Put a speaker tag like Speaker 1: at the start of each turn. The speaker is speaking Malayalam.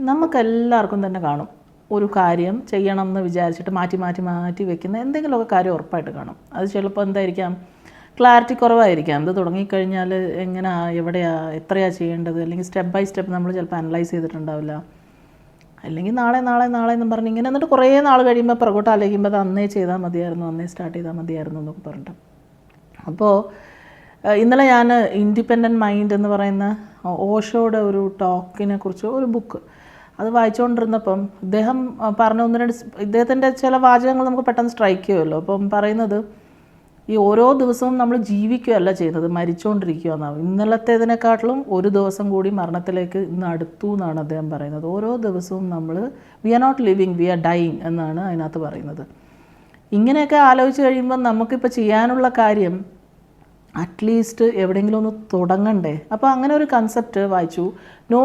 Speaker 1: നമുക്കെല്ലാവർക്കും തന്നെ കാണും ഒരു കാര്യം ചെയ്യണം എന്ന് വിചാരിച്ചിട്ട് മാറ്റി വെക്കുന്ന എന്തെങ്കിലുമൊക്കെ കാര്യം ഉറപ്പായിട്ട് കാണും. അത് ചിലപ്പോൾ എന്തായിരിക്കാം, ക്ലാരിറ്റി കുറവായിരിക്കാം. ഇത് തുടങ്ങിക്കഴിഞ്ഞാൽ എങ്ങനെയാ, എവിടെയാ, എത്രയാണ് ചെയ്യേണ്ടത്, അല്ലെങ്കിൽ സ്റ്റെപ്പ് ബൈ സ്റ്റെപ്പ് നമ്മൾ ചിലപ്പോൾ അനലൈസ് ചെയ്തിട്ടുണ്ടാവില്ല. അല്ലെങ്കിൽ നാളെ എന്ന് പറഞ്ഞ് ഇങ്ങനെ എന്നിട്ട് കുറേ നാൾ കഴിയുമ്പോൾ പുറകോട്ട് ആലോചിക്കുമ്പോൾ അത് അന്നേ ചെയ്താൽ മതിയായിരുന്നു, അന്നേ സ്റ്റാർട്ട് ചെയ്താൽ മതിയായിരുന്നു എന്നൊക്കെ പറഞ്ഞിട്ട്. അപ്പോൾ ഇന്നലെ ഞാൻ ഇൻഡിപെൻഡൻറ്റ് മൈൻഡ് എന്ന് പറയുന്ന ഓഷോയുടെ ഒരു ടോക്കിനെ കുറിച്ച് ഒരു ബുക്ക് അത് വായിച്ചുകൊണ്ടിരുന്നപ്പം ഇദ്ദേഹം പറഞ്ഞ ഇദ്ദേഹത്തിൻ്റെ ചില വാചകങ്ങൾ നമുക്ക് പെട്ടെന്ന് സ്ട്രൈക്ക് ചെയ്യുമല്ലോ. അപ്പം പറയുന്നത്, ഈ ഓരോ ദിവസവും നമ്മൾ ജീവിക്കുകയല്ല ചെയ്യുന്നത്, മരിച്ചുകൊണ്ടിരിക്കുക എന്നാണ്. ഇന്നലത്തേതിനെക്കാട്ടിലും ഒരു ദിവസം കൂടി മരണത്തിലേക്ക് ഇന്ന് അടുത്തു എന്നാണ് അദ്ദേഹം പറയുന്നത്. ഓരോ ദിവസവും നമ്മൾ we are not living, we are dying എന്നാണ് അതിനകത്ത് പറയുന്നത്. ഇങ്ങനെയൊക്കെ ആലോചിച്ച് കഴിയുമ്പോൾ നമുക്കിപ്പോൾ ചെയ്യാനുള്ള കാര്യം അറ്റ്ലീസ്റ്റ് എവിടെയെങ്കിലും ഒന്ന് തുടങ്ങണ്ടേ. അപ്പോൾ അങ്ങനെ ഒരു കൺസെപ്റ്റ് വായിച്ചു, നോ